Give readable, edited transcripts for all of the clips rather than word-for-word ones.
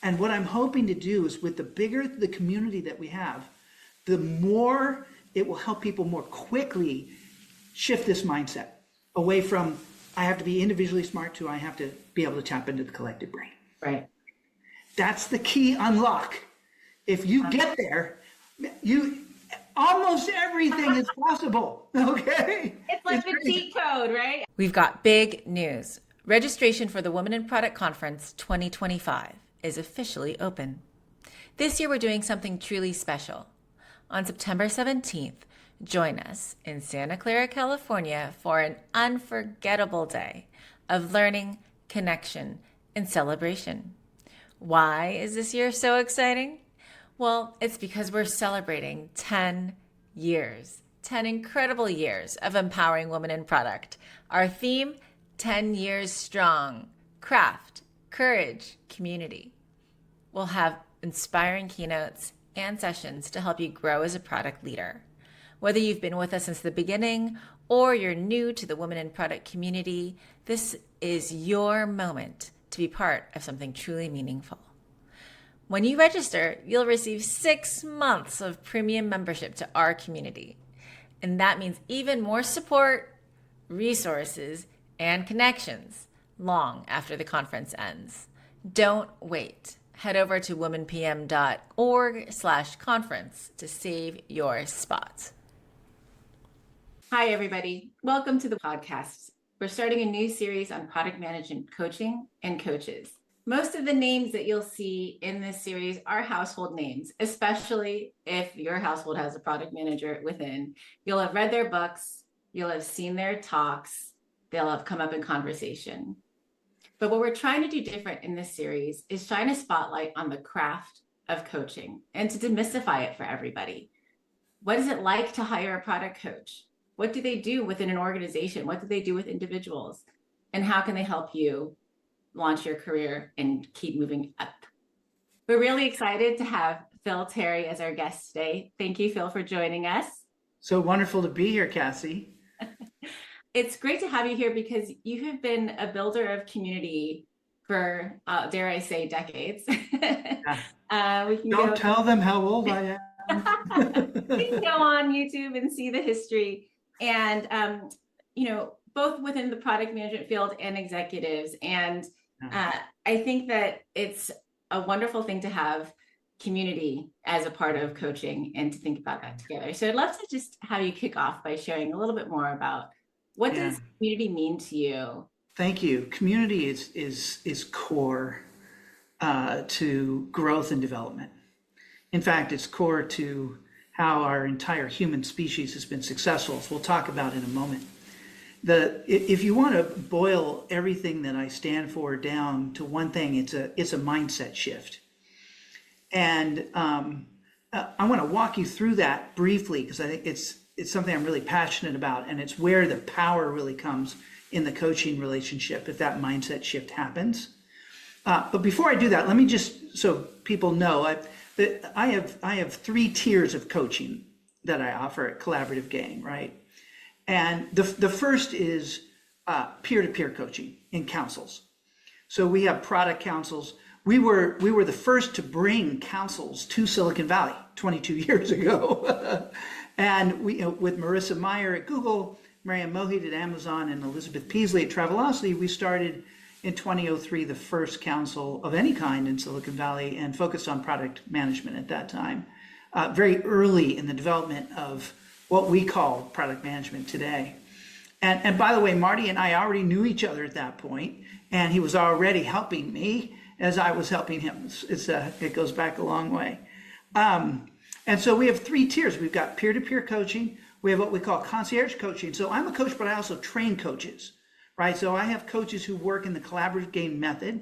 And what I'm hoping to do is with the bigger the community that we have, the more it will help people more quickly shift this mindset away from I have to be individually smart to I have to be able to tap into the collective brain. Right. That's the key unlock. If you get there, you almost everything is possible. Okay? It's like the cheat code, right? We've got big news. Registration for the Women in Product Conference 2025 is officially open. This year we're doing something truly special. On September 17th, join us in Santa Clara, California for an unforgettable day of learning, connection, and celebration. Why is this year so exciting? Well, it's because we're celebrating 10 years, 10 incredible years of empowering women in product. Our theme, 10 years strong, craft, courage, community. We'll have inspiring keynotes and sessions to help you grow as a product leader. Whether you've been with us since the beginning or you're new to the Women in Product community, this is your moment to be part of something truly meaningful. When you register, you'll receive 6 months of premium membership to our community. And that means even more support, resources, and connections long after the conference ends. Don't wait. Head over to womanpm.org/conference to save your spot. Hi, everybody. Welcome to the podcast. We're starting a new series on product management coaching and coaches. Most of the names that you'll see in this series are household names, especially if your household has a product manager within. You'll have read their books, you'll have seen their talks, they'll have come up in conversation. But what we're trying to do different in this series is shine a spotlight on the craft of coaching and to demystify it for everybody. What is it like to hire a product coach? What do they do within an organization? What do they do with individuals? And how can they help you launch your career and keep moving up? We're really excited to have Phyl Terry as our guest today. Thank you, Phyl, for joining us. So wonderful to be here, Cassie. It's great to have you here because you have been a builder of community for, dare I say, decades. Don't tell them how old I am. We can go on YouTube and see the history. And, both within the product management field and executives. And I think that it's a wonderful thing to have community as a part of coaching and to think about that together. So I'd love to just have you kick off by sharing a little bit more about what does community mean to you? Thank you. Community is core to growth and development. In fact, it's core to how our entire human species has been successful, as we'll talk about in a moment. If you want to boil everything that I stand for down to one thing, it's a mindset shift. And I want to walk you through that briefly because I think it's something I'm really passionate about, and it's where the power really comes in the coaching relationship if that mindset shift happens. But before I do that, let me just, so people know, I have 3 tiers of coaching that I offer at Collaborative Gain, right? And the first is peer-to-peer coaching in councils. So we have product councils. We were the first to bring councils to Silicon Valley 22 years ago. And we, with Marissa Meyer at Google, Marianne Mohit at Amazon, and Elizabeth Peasley at Travelocity, we started in 2003 the first council of any kind in Silicon Valley and focused on product management at that time, very early in the development of what we call product management today. And by the way, Marty and I already knew each other at that point, and he was already helping me as I was helping him. It goes back a long way. And so we have 3 tiers. We've got peer-to-peer coaching. We have what we call concierge coaching. So I'm a coach, but I also train coaches, right? So I have coaches who work in the Collaborative Gain method,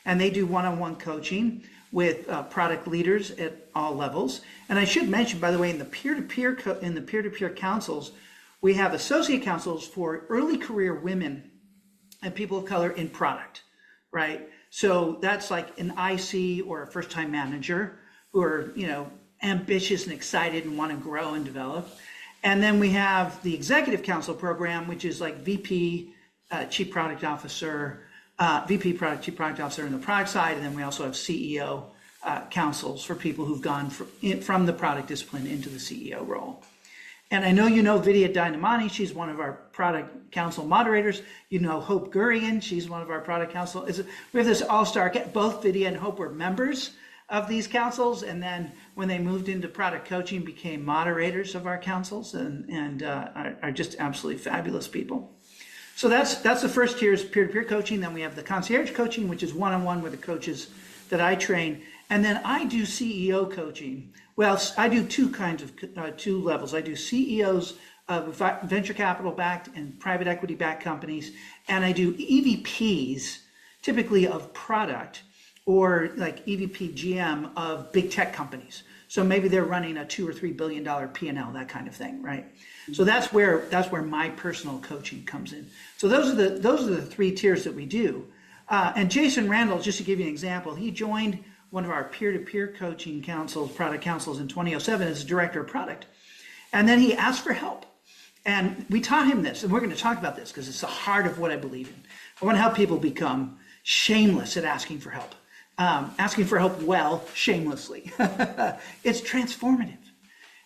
and they do one-on-one coaching with product leaders at all levels. And I should mention, by the way, in the peer-to-peer councils, we have associate councils for early career women and people of color in product, right? So that's like an IC or a first-time manager who are, ambitious and excited and want to grow and develop. And then we have the executive council program, which is like VP, chief product officer, VP product, chief product officer in the product side, and then we also have CEO councils for people who've gone from the product discipline into the CEO role. And I know you know Vidya Dynamani, she's one of our product council moderators. You know Hope Gurian, she's one of our product council. We have this all-star, both Vidya and Hope were members of these councils, and then when they moved into product coaching, became moderators of our councils, and are just absolutely fabulous people. So that's the first tier is peer-to-peer coaching. Then we have the concierge coaching, which is one-on-one with the coaches that I train. And then I do CEO coaching. Well, I do two levels. I do CEOs of venture capital backed and private equity backed companies. And I do EVPs, typically of product, or like EVP GM of big tech companies. So maybe they're running a $2 or $3 billion P&L, that kind of thing, right? So that's where my personal coaching comes in. So those are the three tiers that we do. And Jason Randall, just to give you an example, he joined one of our peer-to-peer coaching councils, product councils in 2007 as director of product. And then he asked for help. And we taught him this, and we're going to talk about this because it's the heart of what I believe in. I want to help people become shameless at asking for help. Asking for help well, shamelessly. It's transformative.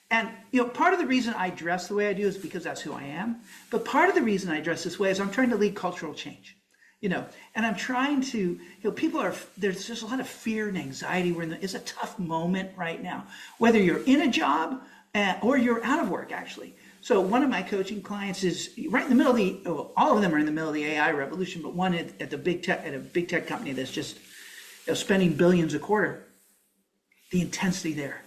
And part of the reason I dress the way I do is because that's who I am. But part of the reason I dress this way is I'm trying to lead cultural change. And I'm trying to, there's just a lot of fear and anxiety. It's a tough moment right now, whether you're in a job or you're out of work, actually. So one of my coaching clients is right in the middle of all of them are in the middle of the AI revolution, but one at a big tech company that's just spending billions a quarter. The intensity there,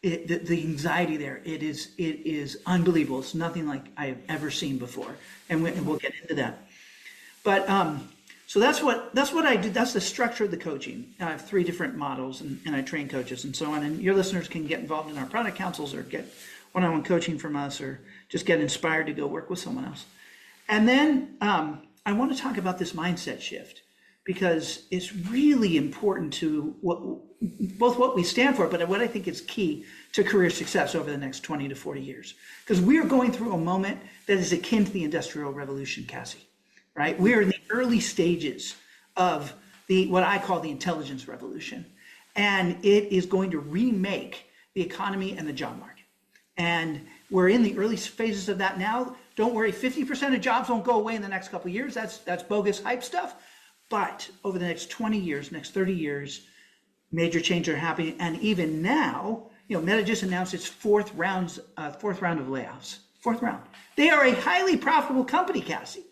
the anxiety there, it is unbelievable. It's nothing like I have ever seen before, and we'll get into that. But so that's what I do. That's the structure of the coaching. I have 3 different models, and I train coaches and so on. And your listeners can get involved in our product councils or get one-on-one coaching from us, or just get inspired to go work with someone else. And then I want to talk about this mindset shift, because it's really important to both what we stand for, but what I think is key to career success over the next 20 to 40 years. Because we are going through a moment that is akin to the Industrial Revolution, Cassie. Right? We are in the early stages of what I call the intelligence revolution. And it is going to remake the economy and the job market. And we're in the early phases of that now. Don't worry, 50% of jobs won't go away in the next couple of years. That's bogus hype stuff. But over the next 20 years, next 30 years, major changes are happening. And even now, Meta just announced its fourth round of layoffs. Fourth round. They are a highly profitable company, Cassie.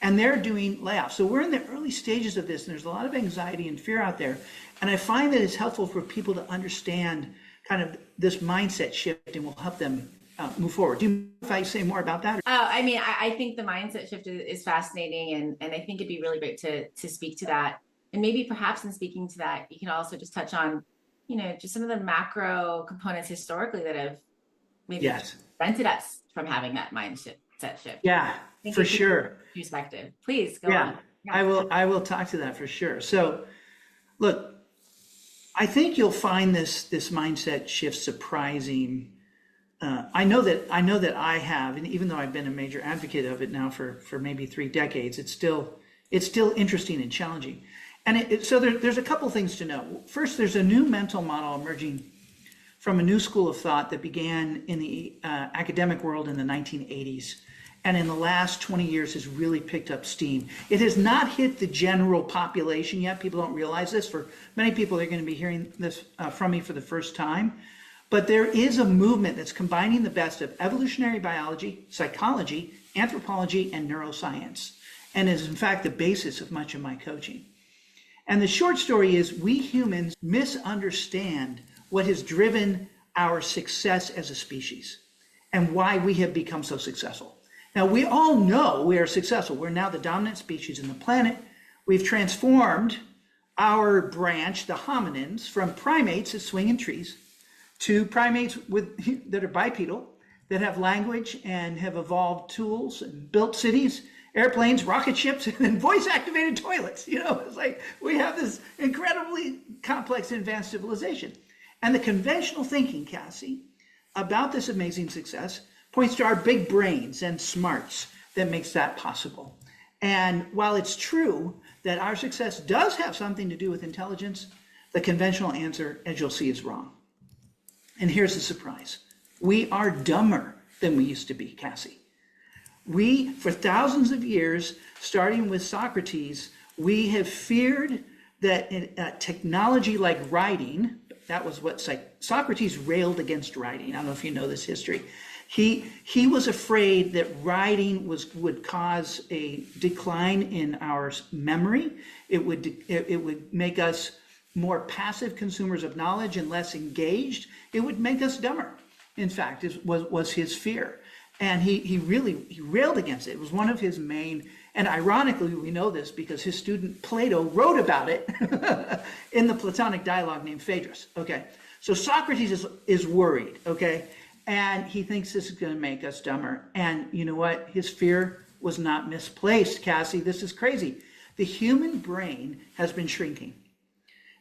And they're doing layoffs. So we're in the early stages of this, and there's a lot of anxiety and fear out there. And I find that it's helpful for people to understand kind of this mindset shift, and will help them move forward. Do you mind if I say more about that? I think the mindset shift is fascinating, and I think it'd be really great to speak to that. And maybe perhaps in speaking to that, you can also just touch on, just some of the macro components historically that have maybe prevented us from having that mindset shift. Yeah, for sure. Perspective. Please go on. Yeah. I will talk to that for sure. So look, I think you'll find this mindset shift surprising. I know that I have, and even though I've been a major advocate of it now for maybe 3 decades, it's still interesting and challenging. And so there's a couple things to know. First, there's a new mental model emerging from a new school of thought that began in the academic world in the 1980s. And in the last 20 years has really picked up steam. It has not hit the general population yet. People don't realize this. For many people, they're going to be hearing this from me for the first time. But there is a movement that's combining the best of evolutionary biology, psychology, anthropology, and neuroscience, and is in fact the basis of much of my coaching. And the short story is, we humans misunderstand what has driven our success as a species and why we have become so successful. Now, we all know we are successful. We're now the dominant species on the planet. We've transformed our branch, the hominins, from primates that swing in trees to primates that are bipedal, that have language and have evolved tools and built cities, airplanes, rocket ships, and then voice-activated toilets. It's like we have this incredibly complex and advanced civilization. And the conventional thinking, Cassie, about this amazing success points to our big brains and smarts that makes that possible. And while it's true that our success does have something to do with intelligence, the conventional answer, as you'll see, is wrong. And here's the surprise. We are dumber than we used to be, Cassie. We, for thousands of years, starting with Socrates, we have feared that technology like writing, that was what Socrates railed against writing. I don't know if you know this history. He was afraid that writing would cause a decline in our memory. It would make us more passive consumers of knowledge and less engaged. It would make us dumber, in fact, was his fear. And he railed against it. It was one of his main, and ironically, we know this because his student Plato wrote about it in the Platonic dialogue named Phaedrus. Okay, so Socrates is worried, okay? And he thinks this is going to make us dumber. And you know what? His fear was not misplaced, Cassie. This is crazy. The human brain has been shrinking.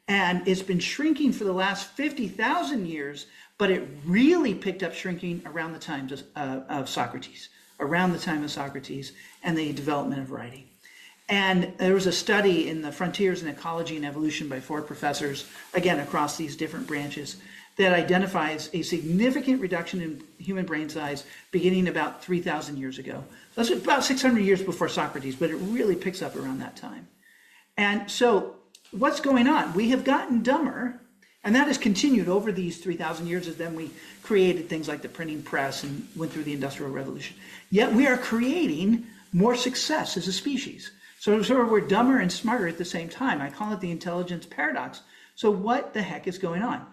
And it's been shrinking for the last 50,000 years, but it really picked up shrinking around the times of Socrates, around the time of Socrates and the development of writing. And there was a study in the Frontiers in Ecology and Evolution by 4 professors, again, across these different branches, that identifies a significant reduction in human brain size beginning about 3,000 years ago. That's about 600 years before Socrates, but it really picks up around that time. And so what's going on? We have gotten dumber, and that has continued over these 3,000 years as then we created things like the printing press and went through the Industrial Revolution. Yet we are creating more success as a species. So we're dumber and smarter at the same time. I call it the intelligence paradox. So what the heck is going on?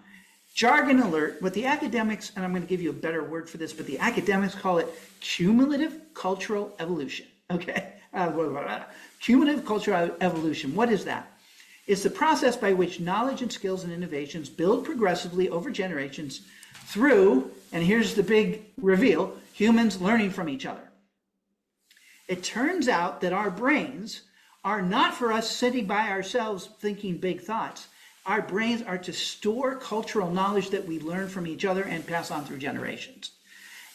Jargon alert, what the academics, and I'm going to give you a better word for this, but the academics call it cumulative cultural evolution, okay? Cumulative cultural evolution, what is that? It's the process by which knowledge and skills and innovations build progressively over generations through, and here's the big reveal, humans learning from each other. It turns out that our brains are not for us sitting by ourselves thinking big thoughts. Our brains are to store cultural knowledge that we learn from each other and pass on through generations.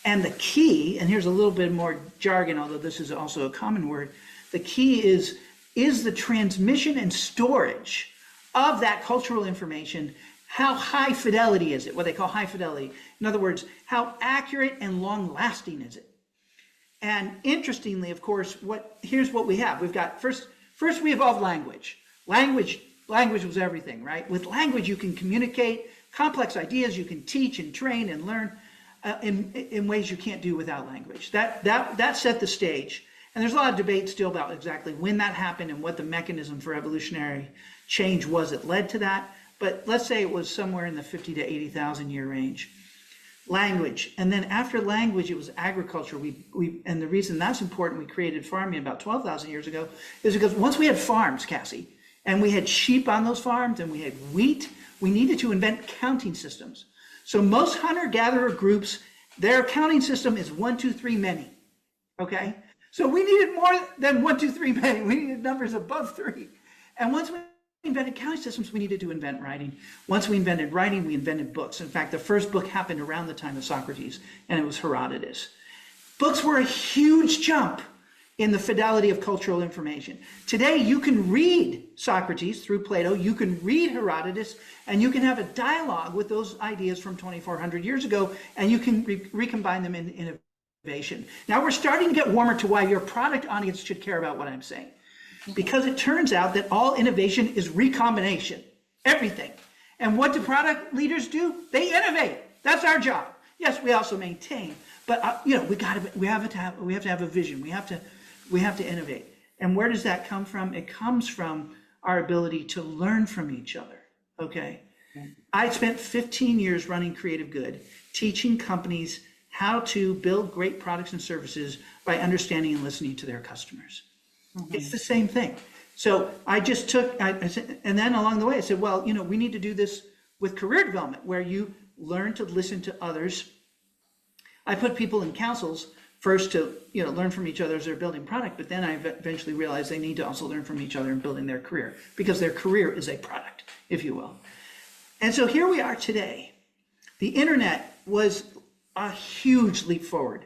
And the key, and here's a little bit more jargon, although this is also a common word, the key is the transmission and storage of that cultural information. How high fidelity is it? What they call high fidelity. In other words, how accurate and long lasting is it? And interestingly, of course, here's what we have. We've got, first we evolved language. Language was everything, right? With language, you can communicate complex ideas, you can teach and train and learn in ways you can't do without language. That set the stage. And there's a lot of debate still about exactly when that happened and what the mechanism for evolutionary change was that led to that. But let's say it was somewhere in the 50 to 80,000 year range. Language. And then after language, it was agriculture. And the reason that's important, we created farming about 12,000 years ago, is because once we had farms, Cassie, and we had sheep on those farms and we had wheat, we needed to invent counting systems. So most hunter-gatherer groups, their counting system is 1, 2, 3, many, okay? So we needed more than 1, 2, 3, many. We needed numbers above 3. And once we invented counting systems, we needed to invent writing. Once we invented writing, we invented books. In fact, the first book happened around the time of Socrates, and it was Herodotus. Books were a huge jump in the fidelity of cultural information. Today, you can read Socrates through Plato, you can read Herodotus, and you can have a dialogue with those ideas from 2,400 years ago, and you can recombine them in innovation. Now, we're starting to get warmer to why your product audience should care about what I'm saying. Because it turns out that all innovation is recombination, everything. And what do product leaders do? They innovate. That's our job. Yes, we also maintain, but we have to have a vision. We have to innovate. And where does that come from? It comes from our ability to learn from each other. Okay. I spent 15 years running Creative Good, teaching companies how to build great products and services by understanding and listening to their customers. Mm-hmm. It's the same thing. So I just took, and then along the way I said, well, we need to do this with career development where you learn to listen to others. I put people in councils first to learn from each other as they're building product, but then I eventually realized they need to also learn from each other in building their career, because their career is a product, if you will. And so here we are today. The internet was a huge leap forward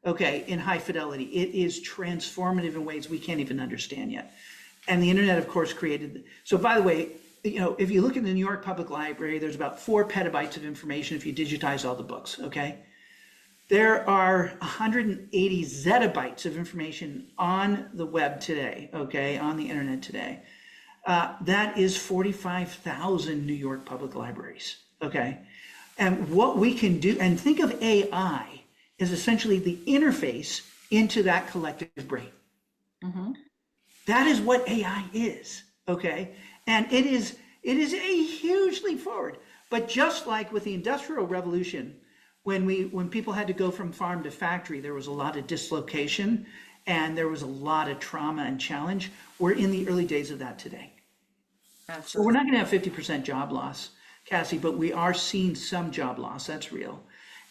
okay, in high fidelity. It is transformative in ways we can't even understand yet. And the internet, of course, created. So by the way, if you look at the New York Public Library, there's about 4 petabytes of information if you digitize all the books, okay? There are 180 zettabytes of information on the web today, okay, on the internet today. That is 45,000 New York public libraries, okay? And what we can do, and think of AI as essentially the interface into that collective brain. Mm-hmm. That is what AI is, okay? And it is a huge leap forward. But just like with the Industrial Revolution, when people had to go from farm to factory, there was a lot of dislocation and there was a lot of trauma and challenge. We're in the early days of that today. Absolutely. So we're not going to have 50% job loss, Cassie, but we are seeing some job loss. That's real.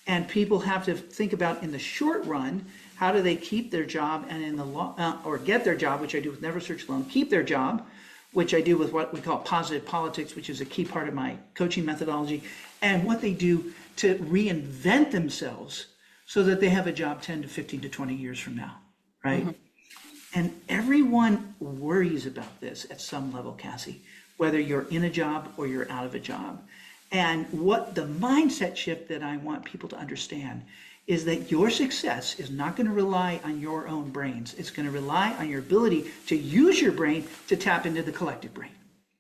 And people have to think about, in the short run, how do they keep their job, and in the long, or get their job, which I do with Never Search Alone, keep their job, which I do with what we call positive politics, which is a key part of my coaching methodology, and what they do to reinvent themselves so that they have a job 10 to 15 to 20 years from now, right? Mm-hmm. And everyone worries about this at some level, Cassie, whether you're in a job or you're out of a job. And what the mindset shift that I want people to understand is that your success is not going to rely on your own brains. It's going to rely on your ability to use your brain to tap into the collective brain.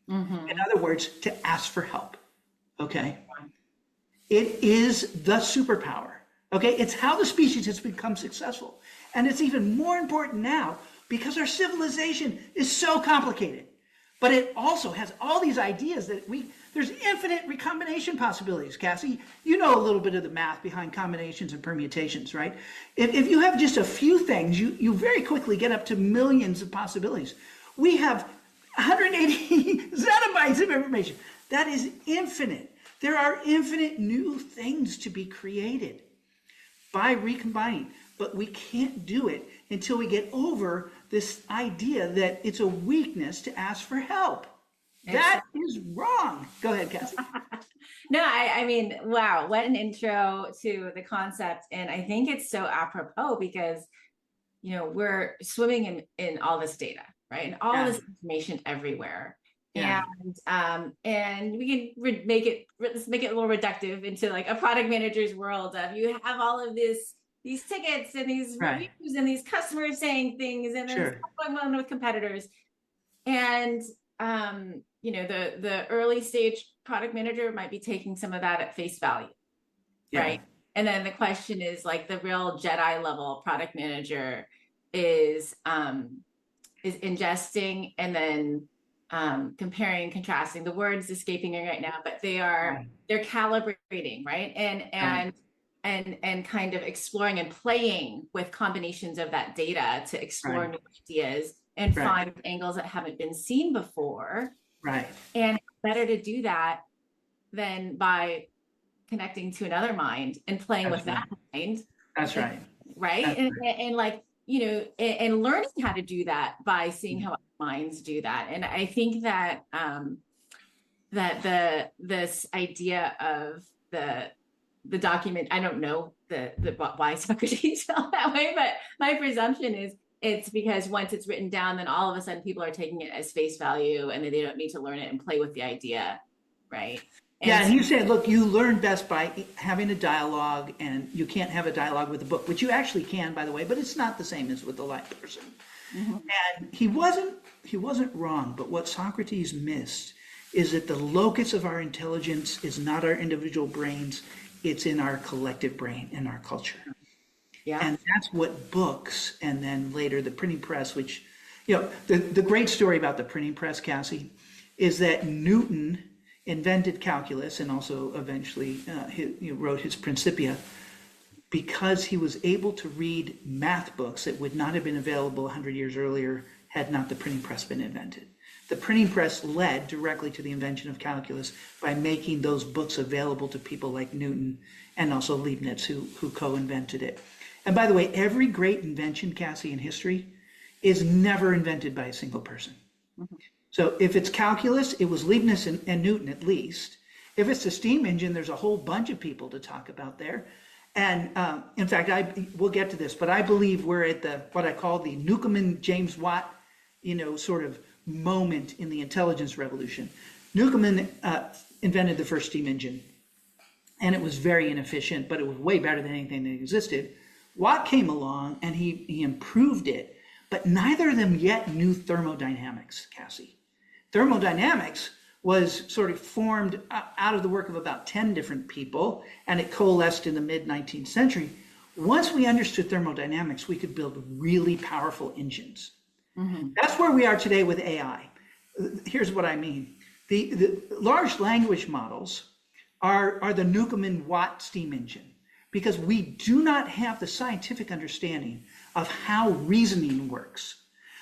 Mm-hmm. In other words, to ask for help, okay? It is the superpower, okay? It's how the species has become successful. And it's even more important now because our civilization is so complicated. But it also has all these ideas that there's infinite recombination possibilities, Cassie. You know a little bit of the math behind combinations and permutations, right? If you have just a few things, you very quickly get up to millions of possibilities. We have 180 zettabytes of information. That is infinite. There are infinite new things to be created by recombining, but we can't do it until we get over this idea that it's a weakness to ask for help. That is wrong. Go ahead, Cassie. No, I mean, wow, what an intro to the concept. And I think it's so apropos because, we're swimming in all this data, right? And all this information everywhere. Yeah. And we can let's make it a little reductive into like a product manager's world of you have all of these tickets and these reviews and these customers saying things and then going on with competitors. And, the early stage product manager might be taking some of that at face value, right? And then the question is like the real Jedi level product manager is ingesting and then comparing, contrasting. The words escaping me right now, but they're calibrating, right? And kind of exploring and playing with combinations of that data to explore new ideas and find angles that haven't been seen before. Right. And better to do that than by connecting to another mind and playing with that mind. That's right. Right. And like, and learning how to do that by seeing how minds do that. And I think that this idea of the document, I don't know why Socrates felt that way, but my presumption is it's because once it's written down, then all of a sudden people are taking it as face value and then they don't need to learn it and play with the idea, right? And you said, look, you learn best by having a dialogue, and you can't have a dialogue with a book, which you actually can, by the way, but it's not the same as with the live person. Mm-hmm. And he wasn't wrong, but what Socrates missed is that the locus of our intelligence is not our individual brains, it's in our collective brain, in our culture. Yeah. And that's what books, and then later the printing press, which, the great story about the printing press, Cassie, is that Newton invented calculus and also eventually wrote his Principia because he was able to read math books that would not have been available 100 years earlier had not the printing press been invented. The printing press led directly to the invention of calculus by making those books available to people like Newton and also Leibniz, who co-invented it. And by the way, every great invention, Cassie, in history is never invented by a single person. Mm-hmm. So if it's calculus, it was Leibniz and Newton at least. If it's the steam engine, there's a whole bunch of people to talk about there. And in fact, we'll get to this, but I believe we're at what I call the Newcomen James Watt, sort of moment in the intelligence revolution. Newcomen invented the first steam engine, and it was very inefficient, but it was way better than anything that existed. Watt came along and he improved it, but neither of them yet knew thermodynamics, Cassie. Thermodynamics was sort of formed out of the work of about 10 different people, and it coalesced in the mid-19th century. Once we understood thermodynamics, we could build really powerful engines. Mm-hmm. That's where we are today with AI. Here's what I mean. The large language models are the Newcomen Watt steam engine, because we do not have the scientific understanding of how reasoning works.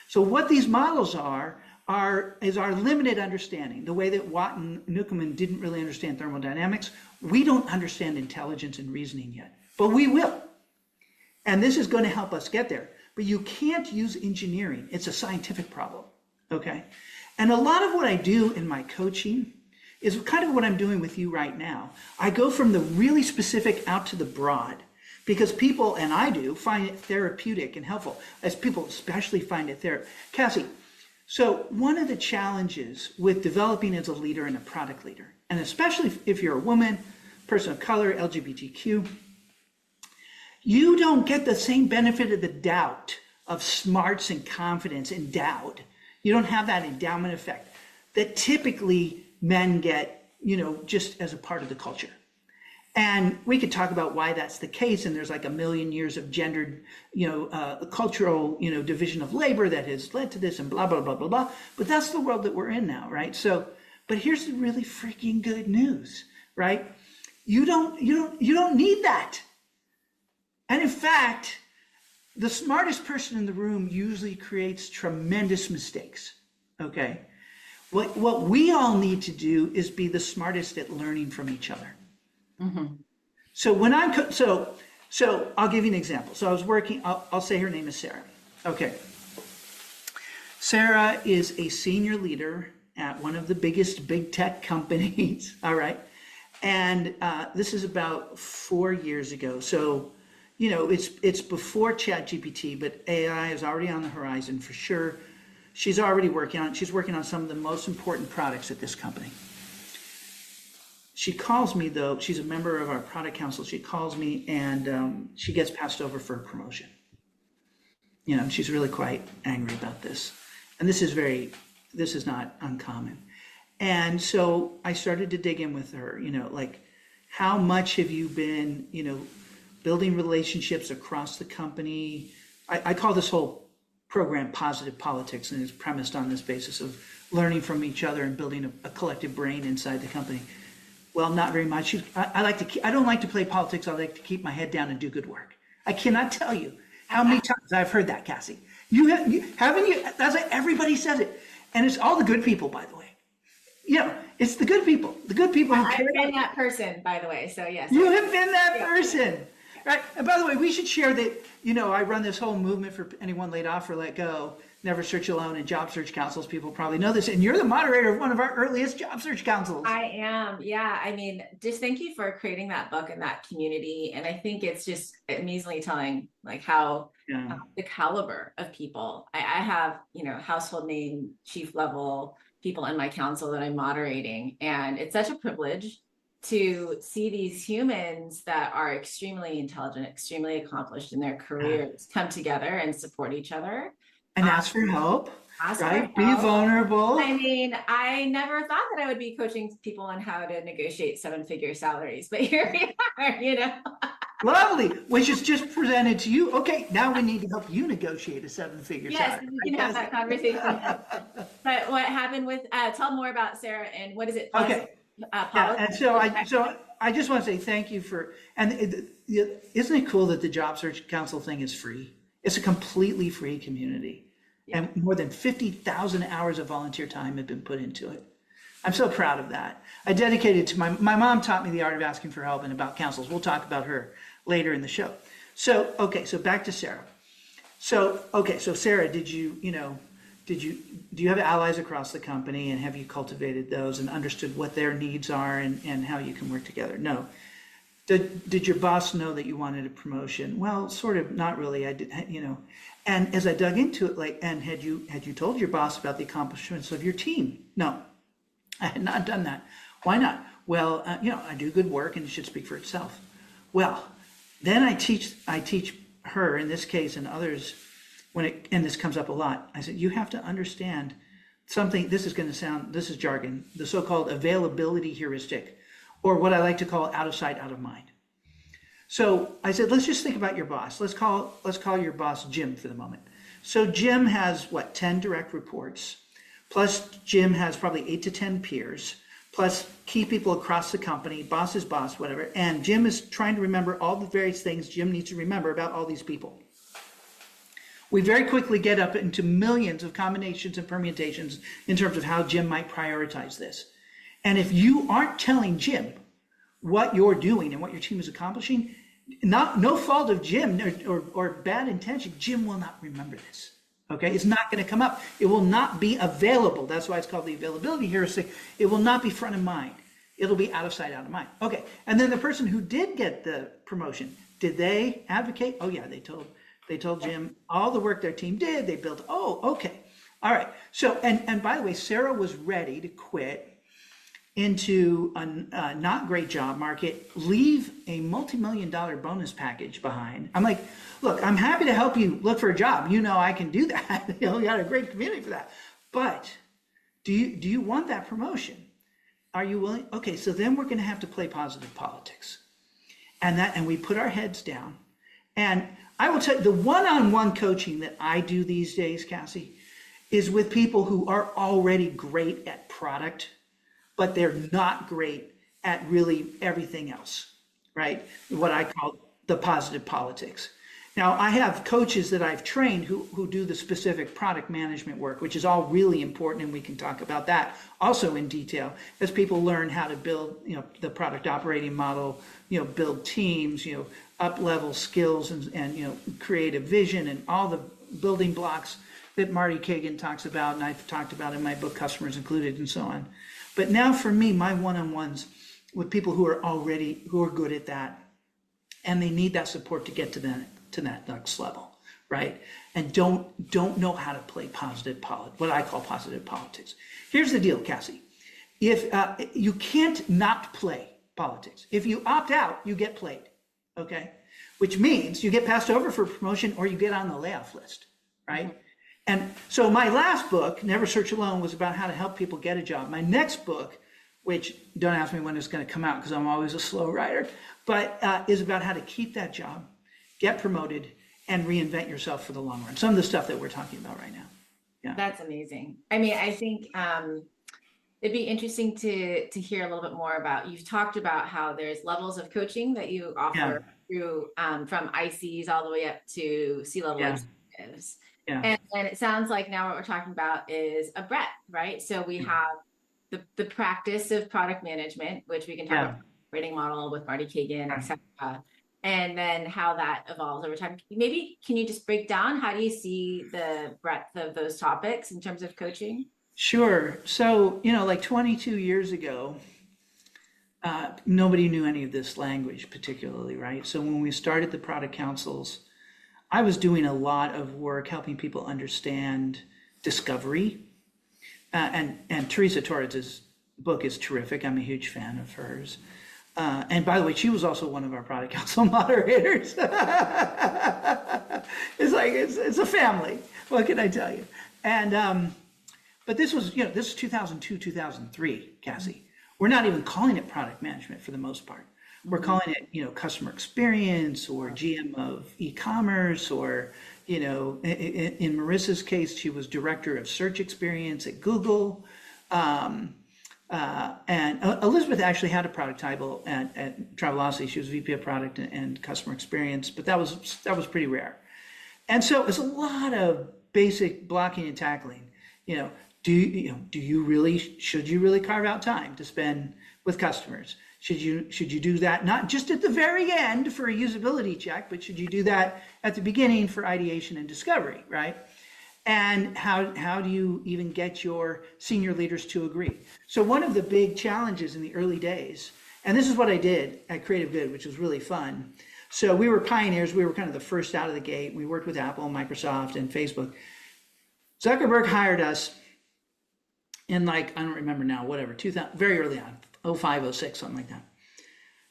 So what these models is our limited understanding. The way that Watt and Newcomen didn't really understand thermodynamics, we don't understand intelligence and reasoning yet, but we will. And this is going to help us get there. But you can't use engineering. It's a scientific problem, okay? And a lot of what I do in my coaching is kind of what I'm doing with you right now. I go from the really specific out to the broad, because people, and I do, find it therapeutic and helpful, as people especially find it therapeutic. Cassie, so one of the challenges with developing as a leader and a product leader, and especially if you're a woman, person of color, LGBTQ, you don't get the same benefit of the doubt of smarts and confidence endowed. You don't have that endowment effect that typically men get, just as a part of the culture. And we could talk about why that's the case. And there's like a million years of gendered, cultural, division of labor that has led to this and blah, blah, blah, blah, blah. But that's the world that we're in now, right? So, but here's the really freaking good news, right? You don't need that. And in fact, the smartest person in the room usually creates tremendous mistakes, okay? What we all need to do is be the smartest at learning from each other. Mm-hmm. So when so I'll give you an example. So I was working, I'll say her name is Sarah. Okay. Sarah is a senior leader at one of the biggest big tech companies. All right. And this is about 4 years ago. So, it's before ChatGPT, but AI is already on the horizon for sure. She's already working on some of the most important products at this company. She calls me, though. She's a member of our product council. She calls me and she gets passed over for a promotion. She's really quite angry about this. And this is not uncommon. And so I started to dig in with her, like, how much have you been, building relationships across the company? I call this whole program Positive Politics, and it's premised on this basis of learning from each other and building a collective brain inside the company. Well, not very much. I don't like to play politics. I like to keep my head down and do good work. I cannot tell you how many times I've heard that, Cassie. Haven't you? That's like everybody says it. And it's all the good people, by the way. It's the good people. The good people who care. I've been that person, by the way. So yes. You have been that person. Right. And by the way, we should share that, I run this whole movement for anyone laid off or let go, Never Search Alone, and job search councils. People probably know this. And you're the moderator of one of our earliest job search councils. I am. Yeah. I mean, just thank you for creating that book and that community. And I think it's just amazingly telling, like, how the caliber of people. I have, household name, chief level people in my council that I'm moderating. And it's such a privilege to see these humans that are extremely intelligent, extremely accomplished in their careers come together and support each other. And ask for help, right? Be vulnerable. I mean, I never thought that I would be coaching people on how to negotiate 7-figure salaries, but here we are, Lovely, which is just presented to you. Okay, now we need to help you negotiate a 7-figure salary. Yes, we can have that conversation. But what happened with, tell more about Sarah and what is it? Okay. And so I just want to say thank you isn't it cool that the Job Search Council thing is free? It's a completely free community. Yeah. And more than 50,000 hours of volunteer time have been put into it. I'm so proud of that. I dedicated to my mom taught me the art of asking for help and about councils. We'll talk about her later in the show. So back to Sarah. So Sarah, do you have allies across the company, and have you cultivated those and understood what their needs are and how you can work together? No. Did your boss know that you wanted a promotion? Well, sort of, not really. I did, you know. And as I dug into it, like, and had you told your boss about the accomplishments of your team? No, I had not done that. Why not? Well, you know, I do good work and it should speak for itself. Well, then I teach her, in this case and others, and this comes up a lot, I said, you have to understand something. This is jargon, the so-called availability heuristic, or what I like to call out of sight, out of mind. So I said, let's just think about your boss. Let's call your boss Jim for the moment. So Jim has what, 10 direct reports, plus Jim has probably 8 to 10 peers, plus key people across the company, boss's boss, whatever. And Jim is trying to remember all the various things Jim needs to remember about all these people. We very quickly get up into millions of combinations and permutations in terms of how Jim might prioritize this. And if you aren't telling Jim what you're doing and what your team is accomplishing, no fault of Jim or bad intention, Jim will not remember this. Okay, it's not going to come up. It will not be available. That's why it's called the availability heuristic. It will not be front of mind. It'll be out of sight, out of mind. Okay, and then the person who did get the promotion, did they advocate? Oh yeah, they told Jim all the work their team did. They built. Oh, okay, all right. So and by the way, Sarah was ready to quit into a not great job market, leave a multi-million-dollar bonus package behind. I'm like, look, I'm happy to help you look for a job. You know I can do that. You know, you got a great community for that. But do you want that promotion? Are you willing? Okay, so then we're going to have to play positive politics. And we put our heads down. And I will tell you, the one-on-one coaching that I do these days, Cassie, is with people who are already great at product, but they're not great at really everything else, right? What I call the positive politics. Now, I have coaches that I've trained who do the specific product management work, which is all really important, and we can talk about that also in detail as people learn how to build, you know, the product operating model, you know, build teams, you know, up-level skills and you know, create a vision and all the building blocks that Marty Kagan talks about and I've talked about in my book, Customers Included, and so on. But now for me, my one-on-ones with people who are good at that, and they need that support to get to that next level, right? And don't know how to play what I call positive politics. Here's the deal, Cassie. If you can't not play politics. If you opt out, you get played, okay? Which means you get passed over for promotion or you get on the layoff list, right? Mm-hmm. And so my last book, Never Search Alone, was about how to help people get a job. My next book, which don't ask me when it's going to come out because I'm always a slow writer, but is about how to keep that job, get promoted, and reinvent yourself for the long run. Some of the stuff that we're talking about right now. Yeah. That's amazing. I mean, I think it'd be interesting to hear a little bit more about, you've talked about how there's levels of coaching that you offer through from ICs all the way up to C-level executives. Yeah. And it sounds like now what we're talking about is a breadth, right? So we have the practice of product management, which we can talk about operating model with Marty Kagan, et cetera, and then how that evolves over time. Maybe can you just break down, how do you see the breadth of those topics in terms of coaching? Sure. So, you know, like 22 years ago, nobody knew any of this language particularly, right? So when we started the product councils, I was doing a lot of work helping people understand discovery. And Teresa Torres' book is terrific. I'm a huge fan of hers. And by the way, she was also one of our product council moderators. It's a family. What can I tell you? And but this was, this is 2002, 2003, Cassie. We're not even calling it product management for the most part. We're calling it, customer experience or GM of e-commerce, or, in Marissa's case, she was director of search experience at Google. And Elizabeth actually had a product title at Travelocity. She was VP of product and customer experience, but that was pretty rare. And so it's a lot of basic blocking and tackling. Should you really carve out time to spend with customers? Should you do that not just at the very end for a usability check, but should you do that at the beginning for ideation and discovery, right? And how do you even get your senior leaders to agree? So one of the big challenges in the early days, And this is what I did at Creative Good, which was really fun. So we were pioneers. We were kind of the first out of the gate. We worked with Apple, Microsoft, and Facebook. Zuckerberg hired us in like, I don't remember now, whatever, 2000, very early on, 05, 06, something like that,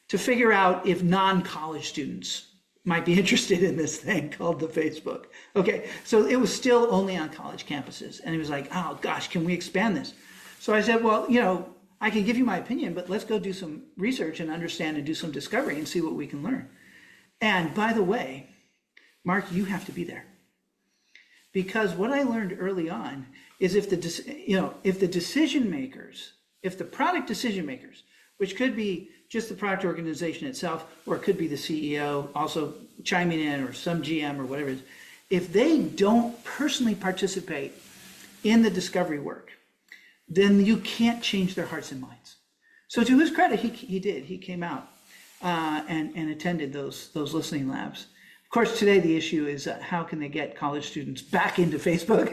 to figure out if non-college students might be interested in this thing called the Facebook. Okay, so it was still only on college campuses. And he was like, oh gosh, can we expand this? So I said, well, I can give you my opinion, but let's go do some research and understand and do some discovery and see what we can learn. And by the way, Mark, you have to be there. Because what I learned early on is if the decision makers, if the product decision makers, which could be just the product organization itself, or it could be the CEO also chiming in, or some GM or whatever it is, if they don't personally participate in the discovery work, then you can't change their hearts and minds. So to his credit, he did. He came out and attended those listening labs. Of course, today the issue is how can they get college students back into Facebook?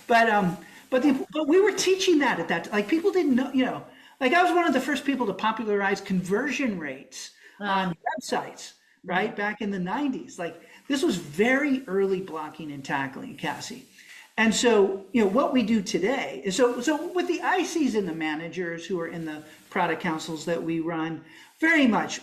But we were teaching that at that, like people didn't know, like I was one of the first people to popularize conversion rates on websites, right? Back in the 90s. Like this was very early blocking and tackling, Cassie. And so, what we do today is, so with the ICs and the managers who are in the product councils that we run, very much,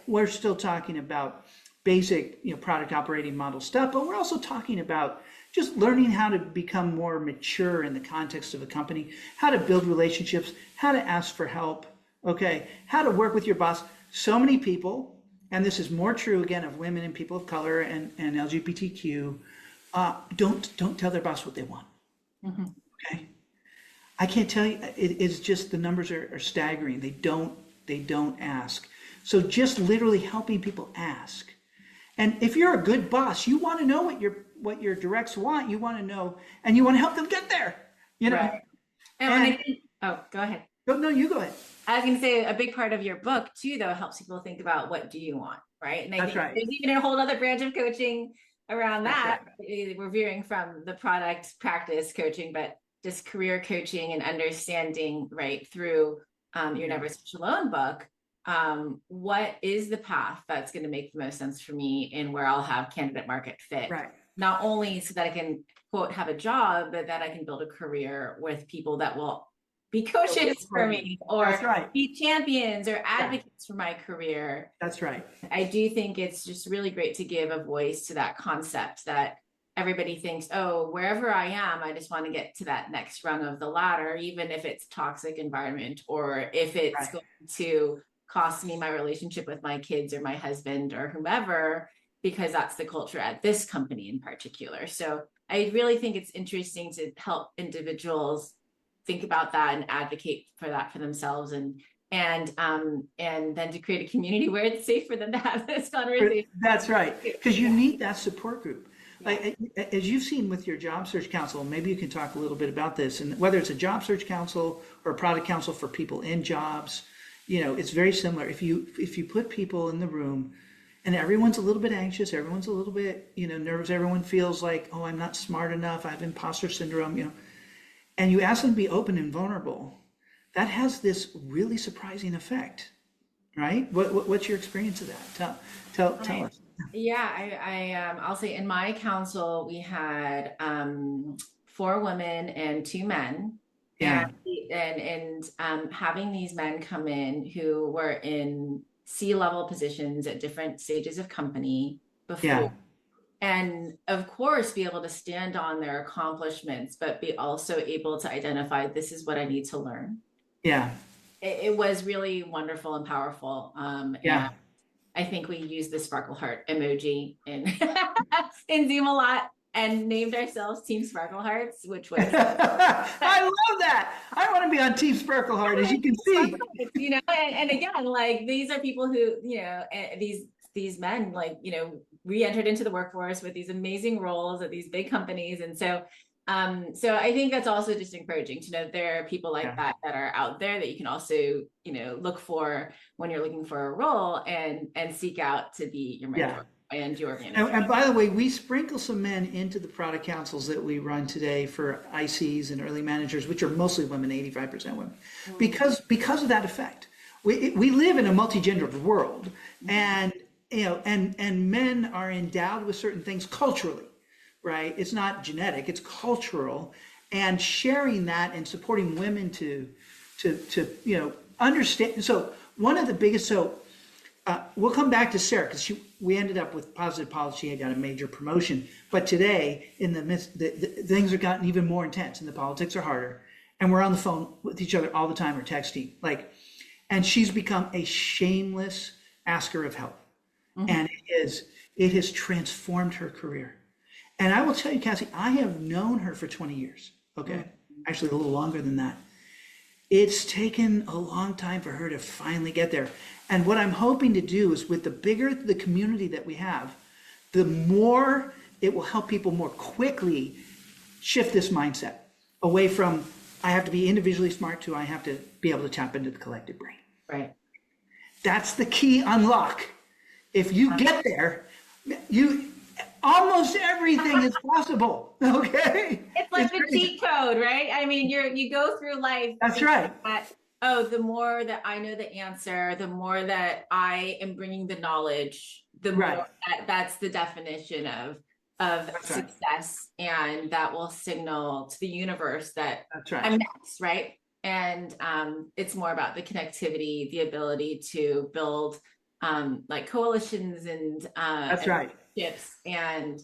we're still talking about basic, product operating model stuff, but we're also talking about just learning how to become more mature in the context of a company, how to build relationships, how to ask for help, okay, how to work with your boss. So many people, and this is more true again of women and people of color and LGBTQ, don't tell their boss what they want. Mm-hmm. Okay, I can't tell you. It's just the numbers are staggering. They don't ask. So just literally helping people ask. And if you're a good boss, you want to know what your directs want. You want to know, and you want to help them get there. Right. Go ahead. No, you go ahead. I was going to say a big part of your book too, though, helps people think about what do you want, right? And I think there's even a whole other branch of coaching around that. Right. We're veering from the product practice coaching, but just career coaching and understanding, right, through your Never Switch Alone book. What is the path that's going to make the most sense for me and where I'll have candidate market fit? Right. Not only so that I can, quote, have a job, but that I can build a career with people that will be coaches for me or be champions or advocates for my career. That's right. I do think it's just really great to give a voice to that concept that everybody thinks, oh, wherever I am, I just want to get to that next rung of the ladder, even if it's a toxic environment or if it's going to cost me my relationship with my kids or my husband or whomever, because that's the culture at this company in particular. So I really think it's interesting to help individuals think about that and advocate for that for themselves, and then to create a community where it's safe for them to have this conversation. That's right, because you need that support group. Like as you've seen with your job search council, maybe you can talk a little bit about this, and whether it's a job search council or a product council for people in jobs, it's very similar. If you put people in the room and everyone's a little bit anxious, everyone's a little bit, nervous, everyone feels like, oh, I'm not smart enough, I have imposter syndrome, and you ask them to be open and vulnerable, that has this really surprising effect, right? What's your experience of that? Tell us. Yeah, I'll say in my council, we had 4 women and 2 men. Yeah. And having these men come in who were in C-level positions at different stages of company before. Yeah. And of course, be able to stand on their accomplishments, but be also able to identify, this is what I need to learn. Yeah. It was really wonderful and powerful. Yeah. And I think we used the sparkle heart emoji in Zoom a lot and named ourselves Team Sparkle Hearts, which was... I love that. I want to be on Team Sparkle Heart, as you can see. And again, like these are people who, these men, like, re-entered into the workforce with these amazing roles at these big companies. And so I think that's also just encouraging to know there are people like that are out there that you can also, look for when you're looking for a role and seek out to be your mentor and your manager. And by the way, we sprinkle some men into the product councils that we run today for ICs and early managers, which are mostly women, 85% women, because of that effect. we live in a multi-gendered world, and and men are endowed with certain things culturally, right? It's not genetic, it's cultural, and sharing that and supporting women to understand. So one of the biggest, we'll come back to Sarah because we ended up with positive policy. She had got a major promotion, but today in the midst, the things have gotten even more intense, and the politics are harder, and we're on the phone with each other all the time or texting, and she's become a shameless asker of help, and it has transformed her career. And I will tell you, Cassie, I have known her for 20 years. Okay, actually a little longer than that. It's taken a long time for her to finally get there. And what I'm hoping to do is, with the bigger the community that we have, the more it will help people more quickly shift this mindset away from I have to be individually smart to I have to be able to tap into the collective brain. Right. That's the key unlock. If you get there, almost everything is possible. Okay. It's like the cheat code, right? I mean, you go through life. That's right. The more that I know the answer, the more that I am bringing the knowledge, the more that's the definition of success, and that will signal to the universe that I'm next, right? And it's more about the connectivity, the ability to build like coalitions and ships, and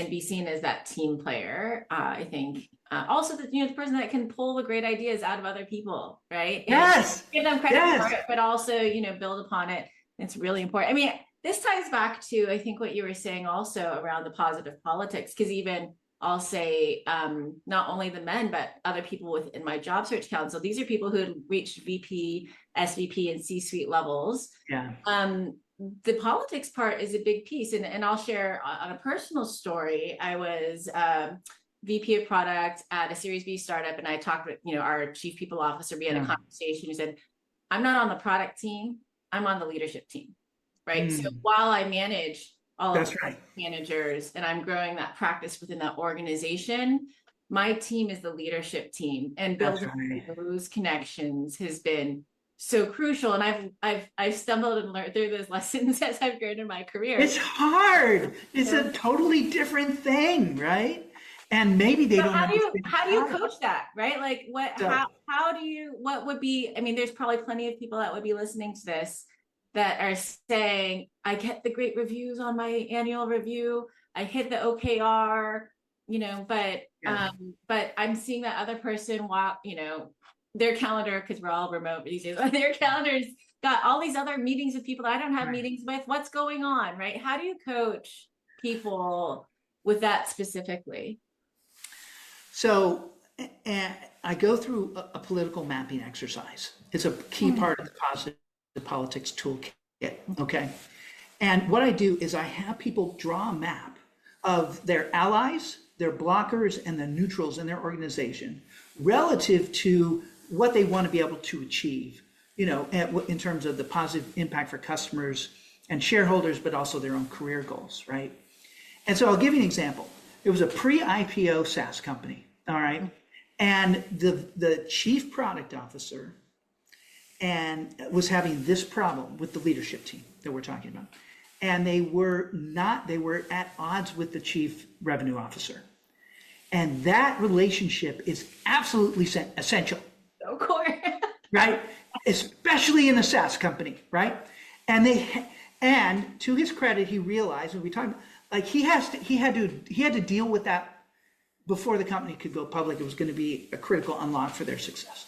be seen as that team player. I think also that the person that can pull the great ideas out of other people, right? Yes. And give them credit for it, but also build upon it. It's really important. I mean, this ties back to I think what you were saying also around the positive politics, because even I'll say not only the men, but other people within my job search council. These are people who had reached VP, SVP, and C-suite levels. Yeah. The politics part is a big piece. And I'll share on a personal story. I was VP of product at a Series B startup, and I talked with our chief people officer. We had a conversation. He said, I'm not on the product team, I'm on the leadership team, right? So while I manage all of the managers and I'm growing that practice within that organization, my team is the leadership team, and building those connections has been so crucial. And I've stumbled and learned through those lessons as I've grown in my career. It's hard. It's a totally different thing, right? And maybe they don't. How do you coach that, right? Like what would be? I mean, there's probably plenty of people that would be listening to this that are saying, I get the great reviews on my annual review, I hit the OKR, but I'm seeing that other person their calendar, because we're all remote these days, their calendar's got all these other meetings with people that I don't have meetings with. What's going on, right? How do you coach people with that specifically? So I go through a political mapping exercise. It's a key part of the positive politics toolkit, okay? And what I do is I have people draw a map of their allies, their blockers, and the neutrals in their organization relative to what they want to be able to achieve, in terms of the positive impact for customers and shareholders, but also their own career goals, right? And so I'll give you an example. It was a pre-IPO SaaS company, all right? And the chief product officer was having this problem with the leadership team that we're talking about. And they were at odds with the chief revenue officer. And that relationship is absolutely essential. Of course. Right? Especially in a SaaS company, right? And to his credit, he realized when we talked, like he had to deal with that before the company could go public. It was going to be a critical unlock for their success.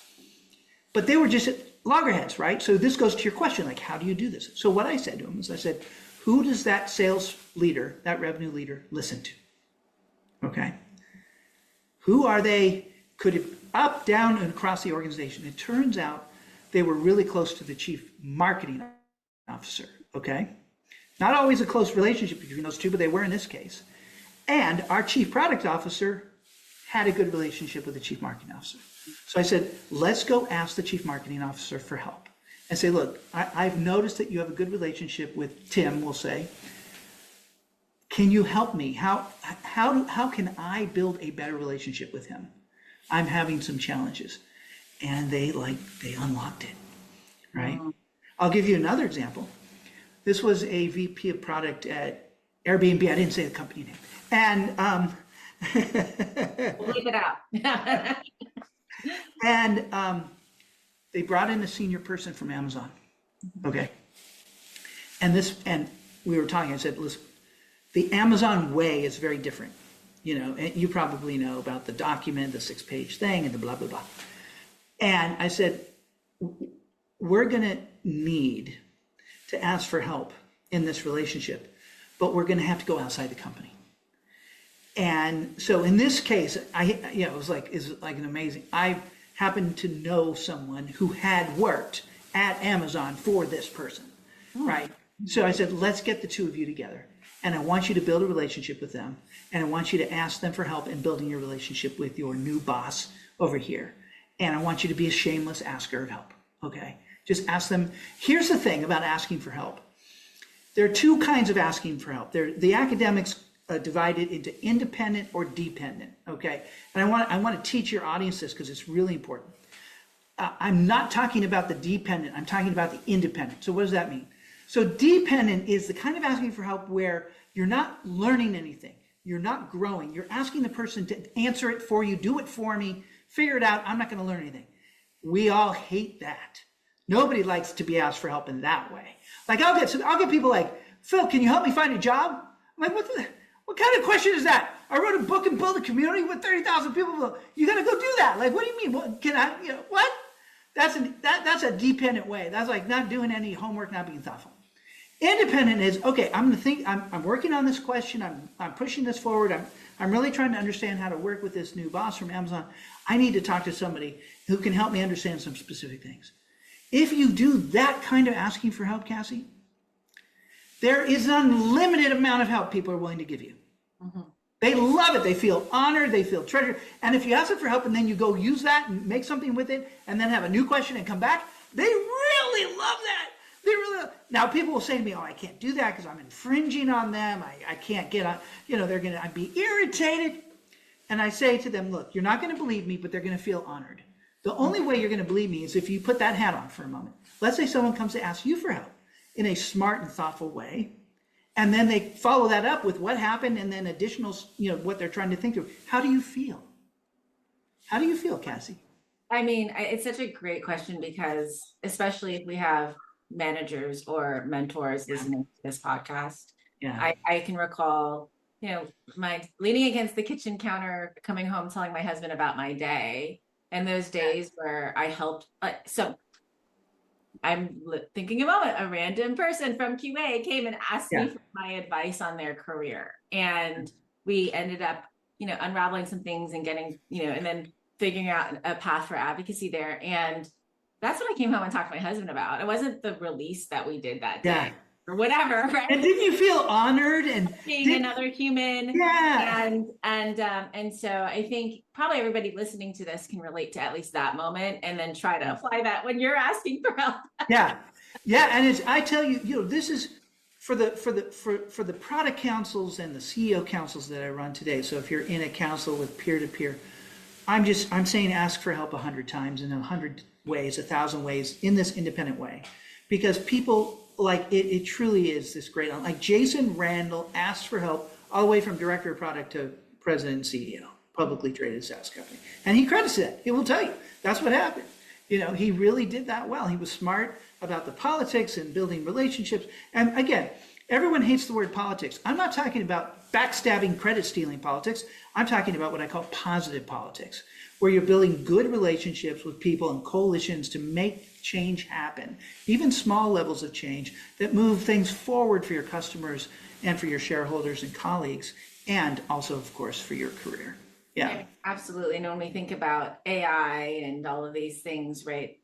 But they were just loggerheads, right? So this goes to your question, like, how do you do this? So what I said to him is, I said, who does that sales leader, that revenue leader, listen to? Okay. Who are they? Could it up, down, and across the organization? It turns out they were really close to the chief marketing officer, okay? Not always a close relationship between those two, but they were in this case. And our chief product officer had a good relationship with the chief marketing officer. So I said, let's go ask the chief marketing officer for help and say, look, I've noticed that you have a good relationship with Tim, we'll say. Can you help me? How can I build a better relationship with him? I'm having some challenges. And they unlocked it, right? I'll give you another example. This was a VP of product at Airbnb. I didn't say the company name. And We'll leave it out. and they brought in a senior person from Amazon. Okay. And we were talking, I said, listen, the Amazon way is very different. And you probably know about the document, the 6-page thing, and the blah, blah, blah. And I said, we're going to need to ask for help in this relationship, but we're going to have to go outside the company. And so in this case, it was like an amazing, I happened to know someone who had worked at Amazon for this person, right? So I said, let's get the two of you together. And I want you to build a relationship with them. And I want you to ask them for help in building your relationship with your new boss over here. And I want you to be a shameless asker of help, okay? Just ask them. Here's the thing about asking for help. There are two kinds of asking for help. The academics divide it into independent or dependent, okay? And I want to teach your audience this because it's really important. I'm not talking about the dependent. I'm talking about the independent. So what does that mean? So dependent is the kind of asking for help where you're not learning anything. You're not growing. You're asking the person to answer it for you, do it for me, figure it out. I'm not going to learn anything. We all hate that. Nobody likes to be asked for help in that way. Like I'll get people like, Phil, can you help me find a job? I'm like, what kind of question is that? I wrote a book and built a community with 30,000 people. You got to go do that. Like, what do you mean? What, can I, what? That's a dependent way. That's like not doing any homework, not being thoughtful. Independent is, okay, I'm going to think, I'm working on this question. I'm pushing this forward. I'm really trying to understand how to work with this new boss from Amazon. I need to talk to somebody who can help me understand some specific things. If you do that kind of asking for help, Cassie, there is an unlimited amount of help people are willing to give you. Mm-hmm. They love it. They feel honored. They feel treasured. And if you ask them for help and then you go use that and make something with it and then have a new question and come back, they really love that. They really love. Now people will say to me, oh, I can't do that because I'm infringing on them. I can't get on, I'd be irritated. And I say to them, look, you're not going to believe me, but they're going to feel honored. The only way you're going to believe me is if you put that hat on for a moment. Let's say someone comes to ask you for help in a smart and thoughtful way. And then they follow that up with what happened and then additional, what they're trying to think through. How do you feel? How do you feel, Cassie? I mean, it's such a great question because especially if we have managers or mentors listening to this podcast, I can recall, my leaning against the kitchen counter, coming home, telling my husband about my day. And those days where I helped, I'm thinking about a random person from QA came and asked me for my advice on their career. And we ended up, unraveling some things and getting, and then figuring out a path for advocacy there. And that's what I came home and talked to my husband about. It wasn't the release that we did that day or whatever, right? And didn't you feel honored and being another human? Yeah. And so I think probably everybody listening to this can relate to at least that moment and then try to apply that when you're asking for help. Yeah. And I tell you, this is for the product councils and the CEO councils that I run today. So if you're in a council with peer-to-peer, I'm saying ask for help 100 times in 100 ways, 1,000 ways in this independent way, because people like it truly is this great, like Jason Randall asked for help all the way from director of product to president and CEO, publicly traded SaaS company. And he credits it. He will tell you that's what happened. He really did that well. He was smart about the politics and building relationships. And again, everyone hates the word politics. I'm not talking about backstabbing, credit stealing politics. I'm talking about what I call positive politics, where you're building good relationships with people and coalitions to make change happen, even small levels of change that move things forward for your customers and for your shareholders and colleagues, and also, of course, for your career. Yeah, absolutely. And when we think about AI and all of these things, right,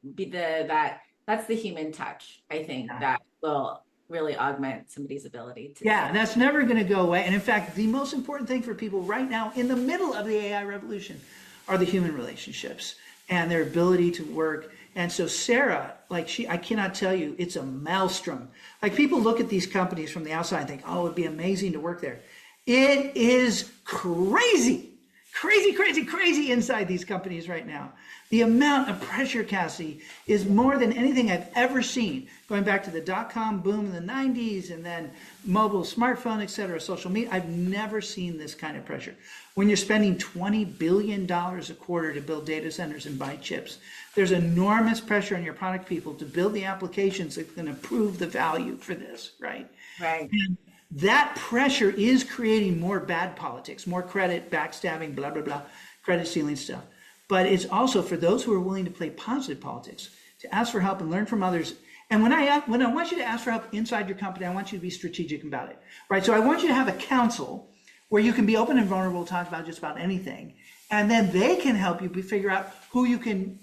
that's the human touch, I think, that will really augment somebody's ability to. Yeah, that's never going to go away. And in fact, the most important thing for people right now in the middle of the AI revolution are the human relationships and their ability to work. And so Sarah, I cannot tell you, it's a maelstrom. Like people look at these companies from the outside and think, oh, it'd be amazing to work there. It is crazy. crazy, crazy, crazy inside these companies right now. The amount of pressure, Cassie, is more than anything I've ever seen. Going back to the dot-com boom in the 90s and then mobile, smartphone, et cetera, social media, I've never seen this kind of pressure. When you're spending $20 billion a quarter to build data centers and buy chips, there's enormous pressure on your product people to build the applications that can improve the value for this, right? Right. And that pressure is creating more bad politics, more credit, backstabbing, blah, blah, blah, credit stealing stuff. But it's also for those who are willing to play positive politics, to ask for help and learn from others. And when I want you to ask for help inside your company, I want you to be strategic about it, right? So I want you to have a council where you can be open and vulnerable, talk about just about anything. And then they can help you figure out who you can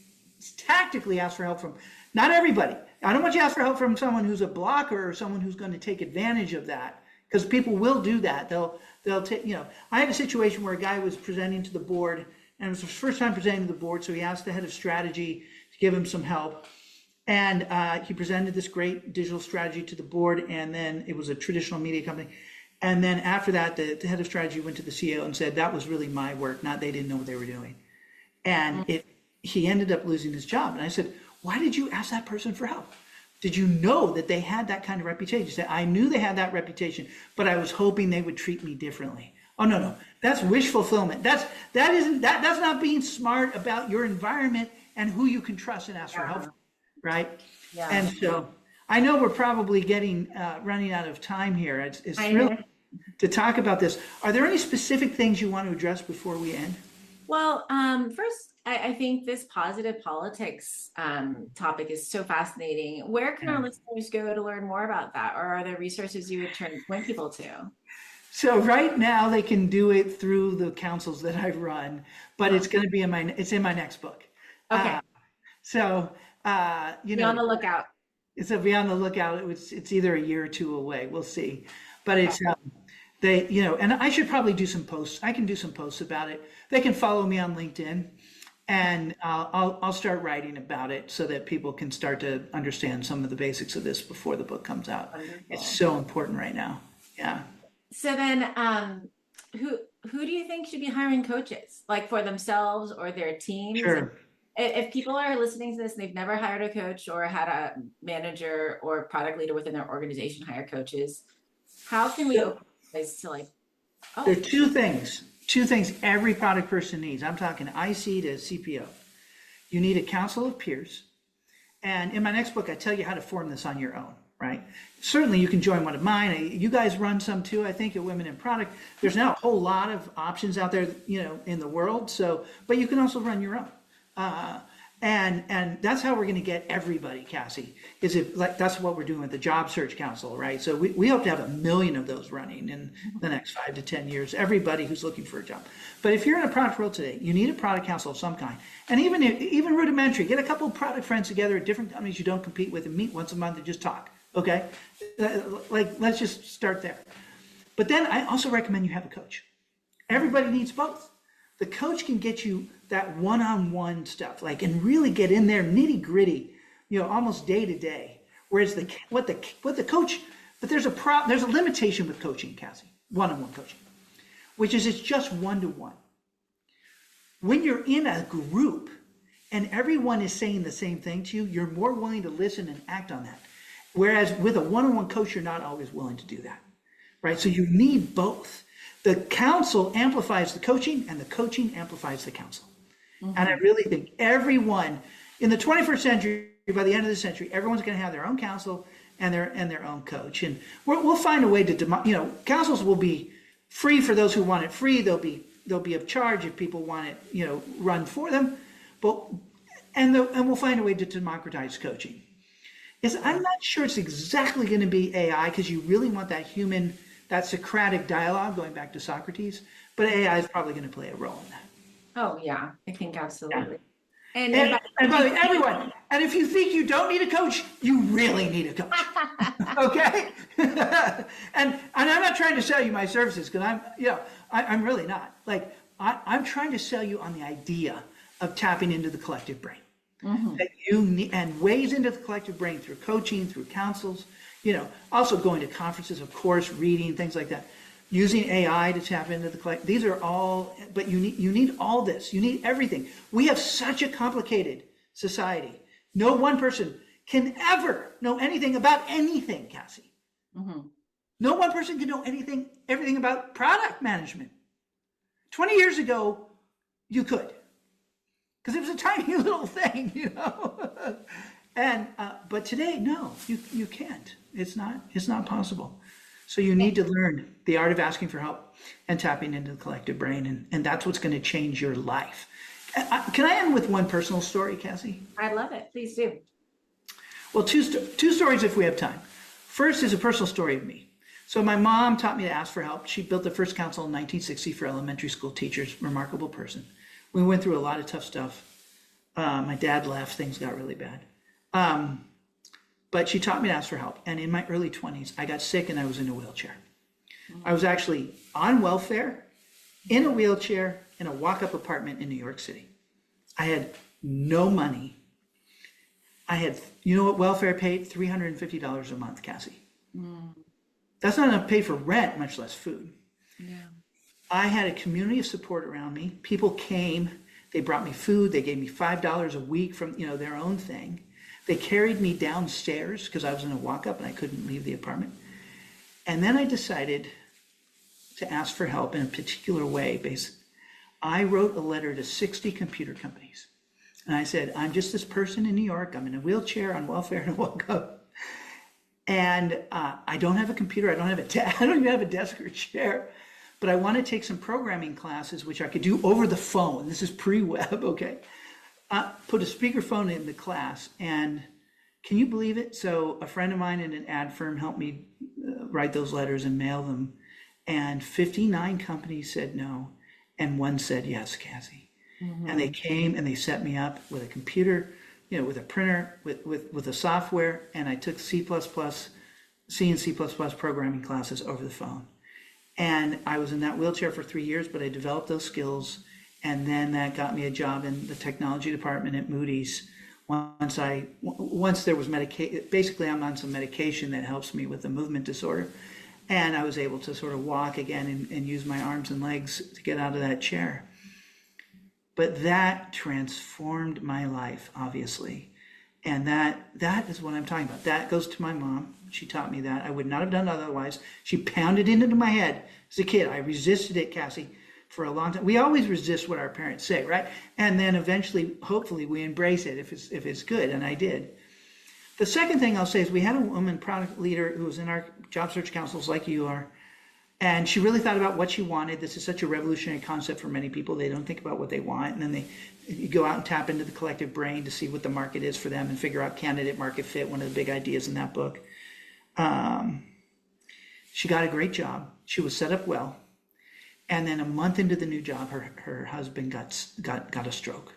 tactically ask for help from. Not everybody. I don't want you to ask for help from someone who's a blocker or someone who's going to take advantage of that, because people will do that. They'll take, I had a situation where a guy was presenting to the board, and it was his first time presenting to the board, so he asked the head of strategy to give him some help. And he presented this great digital strategy to the board, and then it was a traditional media company. And then after that, the head of strategy went to the CEO and said, that was really my work, not they didn't know what they were doing. And he ended up losing his job. And I said, why did you ask that person for help? Did you know that they had that kind of reputation? He said, I knew they had that reputation, but I was hoping they would treat me differently. Oh, no, that's wish fulfillment. That's not being smart about your environment and who you can trust and ask for help, right? Yeah. And so I know we're probably running out of time here. It's really to talk about this. Are there any specific things you want to address before we end? Well, first, I think this positive politics topic is so fascinating. Where can our listeners go to learn more about that? Or are there resources you would point people to? So right now they can do it through the councils that I run, but it's going to be in my next book. Okay. Be on the lookout. Be on the lookout. It's either a year or two away. We'll see. But it's and I should probably do some posts. I can do some posts about it. They can follow me on LinkedIn, and I'll start writing about it so that people can start to understand some of the basics of this before the book comes out. Wonderful. It's so important right now. Yeah. So then, who do you think should be hiring coaches, like for themselves or their teams? Sure. If people are listening to this and they've never hired a coach or had a manager or product leader within their organization hire coaches, how can we open place to There are two things every product person needs. I'm talking IC to CPO. You need a council of peers. And in my next book, I tell you how to form this on your own, right? Certainly you can join one of mine. You guys run some too, I think, at Women in Product. There's now a whole lot of options out there, in the world. So, but you can also run your own. And that's how we're going to get everybody, Cassie, that's what we're doing with the Job Search Council, right? So we hope to have 1 million of those running in the next 5 to 10 years, everybody who's looking for a job. But if you're in a product world today, you need a product council of some kind. And even rudimentary, get a couple of product friends together at different companies you don't compete with and meet once a month and just talk, okay? Let's just start there. But then I also recommend you have a coach. Everybody needs both. The coach can get you that one-on-one stuff, and really get in there nitty gritty, almost day to day. Whereas what the coach, but there's a limitation with coaching, Cassie, one-on-one coaching, which is it's just one-to-one. When you're in a group and everyone is saying the same thing to you, you're more willing to listen and act on that. Whereas with a one-on-one coach, you're not always willing to do that, right? So you need both. The council amplifies the coaching, and the coaching amplifies the council. Mm-hmm. And I really think everyone in the 21st century, by the end of the century, everyone's going to have their own council and their own coach. And we'll find a way to, councils will be free for those who want it free. They'll be of charge if people want it, run for them. And we'll find a way to democratize coaching. I'm not sure it's exactly going to be AI, because you really want that human, that Socratic dialogue, going back to Socrates, but AI is probably going to play a role in that. Oh yeah, I think absolutely. Yeah. And by the way, everyone, and if you think you don't need a coach, you really need a coach. Okay? and I'm not trying to sell you my services, because I'm really not. I'm trying to sell you on the idea of tapping into the collective brain. Mm-hmm. That you need, and ways into the collective brain through coaching, through councils, also going to conferences, of course, reading, things like that. using AI to tap into the collect. These are all, but you need all this. You need everything. We have such a complicated society. No one person can ever know anything about anything, Cassie. Mm-hmm. No one person can know everything about product management. 20 years ago, you could, because it was a tiny little thing, And but today, no, you can't. It's not possible. So you need to learn the art of asking for help and tapping into the collective brain, and that's what's going to change your life. Can I end with one personal story, Cassie? I love it. Please do. Well, two stories if we have time. First is a personal story of me. So my mom taught me to ask for help. She built the first council in 1960 for elementary school teachers. Remarkable person. We went through a lot of tough stuff. My dad left. Things got really bad. But she taught me to ask for help. And in my early 20s, I got sick and I was in a wheelchair. I was actually on welfare, in a wheelchair, in a walk-up apartment in New York City. I had no money. You know what welfare paid? $350 a month, Cassie. That's not enough to pay for rent, much less food. Yeah. I had a community of support around me. People came, they brought me food, they gave me $5 a week from their own thing. They carried me downstairs because I was in a walk-up and I couldn't leave the apartment. And then I decided to ask for help in a particular way. Basically, I wrote a letter to 60 computer companies. And I said, I'm just this person in New York. I'm in a wheelchair on welfare and a walk-up. And I don't have a computer. I don't even have a desk or a chair. But I want to take some programming classes, which I could do over the phone. This is pre-web, okay? Put a speakerphone in the class, and can you believe it? So a friend of mine in an ad firm helped me write those letters and mail them, and 59 companies said no, and one said yes, Cassie. Mm-hmm. And they came and they set me up with a computer, with a printer, with a software, and I took C and C++ programming classes over the phone. And I was in that wheelchair for 3 years, but I developed those skills. And then that got me a job in the technology department at Moody's. Once there was medication, basically I'm on some medication that helps me with the movement disorder. And I was able to sort of walk again and use my arms and legs to get out of that chair. But that transformed my life, obviously. And that is what I'm talking about. That goes to my mom. She taught me that. I would not have done otherwise. She pounded it into my head as a kid. I resisted it, Cassie, for a long time. We always resist what our parents say, right? And then eventually, hopefully, we embrace it if it's good, and I did. The second thing I'll say is we had a woman product leader who was in our job search councils like you are, and she really thought about what she wanted. This is such a revolutionary concept for many people. They don't think about what they want, and then you go out and tap into the collective brain to see what the market is for them and figure out candidate market fit, one of the big ideas in that book. She got a great job. She was set up well. And then a month into the new job, her husband got a stroke.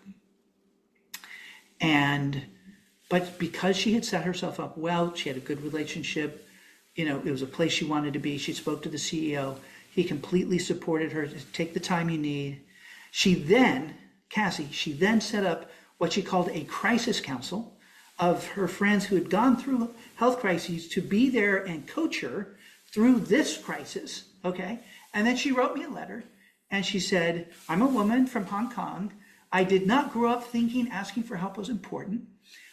But because she had set herself up well, she had a good relationship, it was a place she wanted to be. She spoke to the CEO. He completely supported her to take the time you need. Cassie set up what she called a crisis council of her friends who had gone through health crises to be there and coach her through this crisis, okay? And then she wrote me a letter and she said, I'm a woman from Hong Kong. I did not grow up thinking asking for help was important.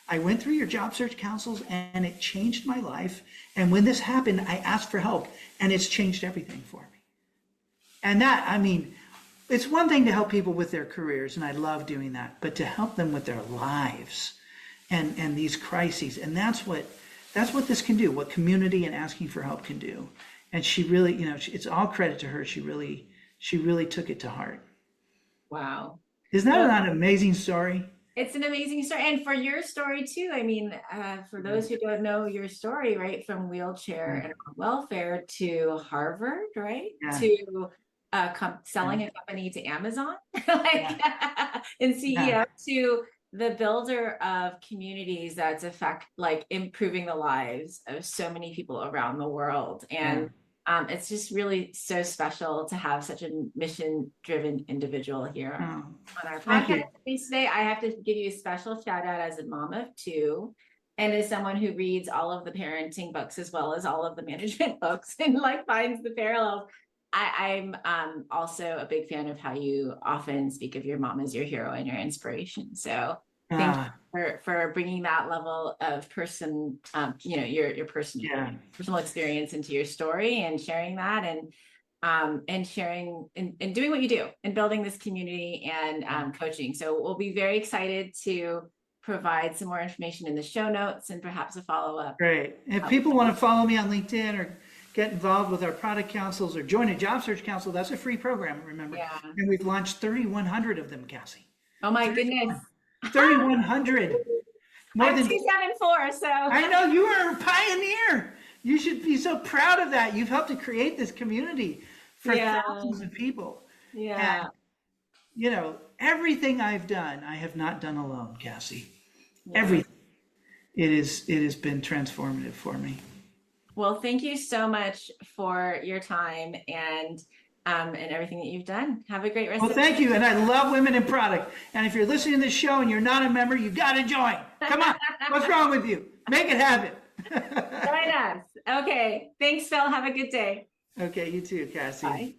I went through your job search councils and it changed my life. And when this happened, I asked for help and it's changed everything for me. And it's one thing to help people with their careers, and I love doing that, but to help them with their lives and these crises. And that's what this can do, what community and asking for help can do. And she really, it's all credit to her. She really took it to heart. Wow. Isn't that an amazing story? It's an amazing story. And for your story too, for those who don't know your story, right, from wheelchair and welfare to Harvard, right, to selling a company to Amazon, and CEO to the builder of communities that's improving the lives of so many people around the world. And it's just really so special to have such a mission-driven individual here on our podcast today. I have to give you a special shout out as a mom of two and as someone who reads all of the parenting books as well as all of the management books and finds the parallels. I'm also a big fan of how you often speak of your mom as your hero and your inspiration. So thank you for bringing that level of your personal experience into your story and sharing that and sharing and doing what you do and building this community and coaching. So we'll be very excited to provide some more information in the show notes and perhaps a follow-up. Great. If people want to follow me on LinkedIn or get involved with our product councils or join a job search council, that's a free program, remember? Yeah. And we've launched 3,100 of them, Cassie. Oh my goodness. 3,100. I'm 274, so. I know, you are a pioneer. You should be so proud of that. You've helped to create this community for thousands of people. Yeah. And, you know, everything I've done, I have not done alone, Cassie. Yeah. Everything. It has been transformative for me. Well, thank you so much for your time and everything that you've done. Have a great rest of the day. Well, thank you. And I love Women in Product. And if you're listening to this show and you're not a member, you got to join. Come on. What's wrong with you? Make it happen. Join us. Okay. Thanks, Phil. Have a good day. Okay. You too, Cassie. Bye.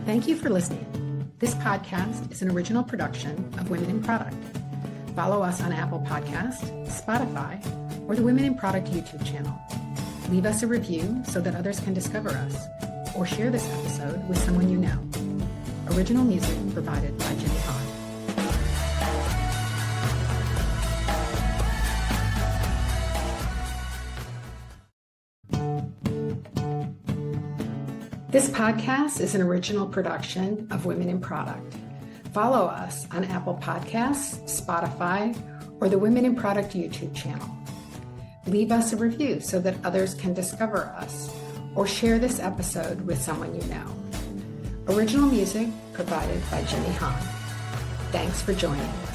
Thank you for listening. This podcast is an original production of Women in Product. Follow us on Apple Podcasts, Spotify, or the Women in Product YouTube channel. Leave us a review so that others can discover us, or share this episode with someone you know. Original music provided by Jimmy Hahn. This podcast is an original production of Women in Product. Follow us on Apple Podcasts, Spotify, or the Women in Product YouTube channel. Leave us a review so that others can discover us, or share this episode with someone you know. Original music provided by Jimmy Hahn. Thanks for joining.